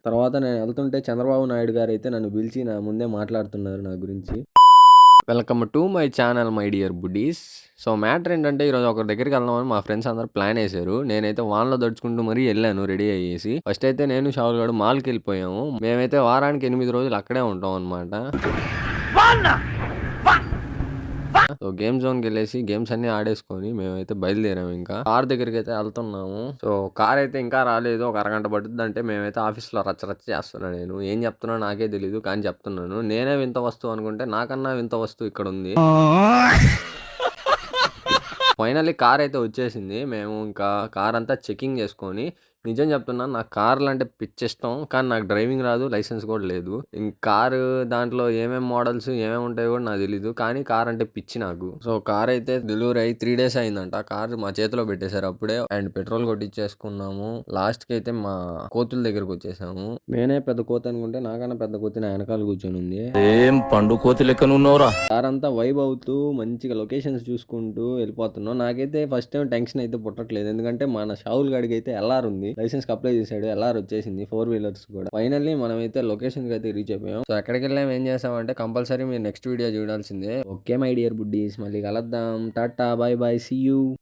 తర్వాత నేను వెళ్తుంటే చంద్రబాబు నాయుడు గారైతే నన్ను పిలిచి నా ముందే మాట్లాడుతున్నారు నా గురించి. Welcome to my channel my dear buddies. So matter ఏంటంటే ఈరోజు ఒకరి దగ్గరికి వెళ్దామని మా ఫ్రెండ్స్ అందరూ ప్లాన్ వేశారు. నేనైతే వాన్లో దడుచుకుంటూ మరీ వెళ్ళాను రెడీ అయ్యేసి. ఫస్ట్ అయితే నేను షావుల్ గడు మాల్కి వెళ్ళిపోయాము. మేమైతే వారానికి 8 రోజులు అక్కడే ఉంటాం అనమాట. సో గేమ్ జోన్కి వెళ్ళేసి గేమ్స్ అన్ని ఆడేసుకొని మేమైతే బయలుదేరాము. ఇంకా కార్ దగ్గరికి అయితే వెళ్తున్నాము. సో కార్ అయితే ఇంకా రాలేదు, ఒక అరగంట పడుతుంది. అంటే మేమైతే ఆఫీస్లో రచ్చరచ్చ చేస్తున్నాను. నేను ఏం చెప్తున్నా నాకే తెలీదు, కానీ చెప్తున్నాను. నేనే వింత వస్తువు అనుకుంటే నాకన్నా వింత వస్తువు ఇక్కడ ఉంది. ఫైనల్లీ కార్ అయితే వచ్చేసింది. మేము ఇంకా కార్ అంతా చెకింగ్ చేసుకొని, నిజం చెప్తున్నాను నాకు కార్లు అంటే పిచ్చిష్టం. కానీ నాకు డ్రైవింగ్ రాదు, లైసెన్స్ కూడా లేదు. కారు దాంట్లో ఏమేమి మోడల్స్ ఏమేమి ఉంటాయో కూడా నాకు తెలీదు. కానీ కార్ అంటే పిచ్చి నాకు. సో కార్ అయితే డెలివరీ అయ్యి 3 days అయిందంట. కార్ మా చేతిలో పెట్టేశారు అప్పుడే. అండ్ పెట్రోల్ కొట్టించేసుకున్నాము. లాస్ట్కి అయితే మా కోతుల దగ్గరకు వచ్చేసాము. నేనే పెద్ద కోతి అనుకుంటే నాకన్నా పెద్ద కోతి నా వెనకాల కూర్చొని ఉంది. ఏం పండు కోతి లెక్కనున్నావురా. కార్ అంతా వైబ్ అవుతూ మంచిగా లొకేషన్స్ చూసుకుంటూ వెళ్ళిపోతున్నాం. నాకైతే ఫస్ట్ టైం టెన్షన్ అయితే పుట్టట్లేదు. ఎందుకంటే మన షావుల్ గాడికి అయితే ఎల్ఆర్ ఉంది, లైసెన్స్ అప్లై చేశాడు, ఎల్ఆర్ వచ్చేసింది, 4 వీలర్స్ కూడా. ఫైనల్లీ మనం అయితే లొకేషన్ కి అయితే రీచ్ అయిపోయాం. సో ఎక్కడికి వెళ్ళాం, ఏం చేసామంటే కంపల్సరీ మీరు నెక్స్ట్ వీడియో చూడాల్సిందే. ఓకే మై డియర్ బుడ్డీస్, మళ్ళీ కలుద్దాం. Tata bye bye, see you.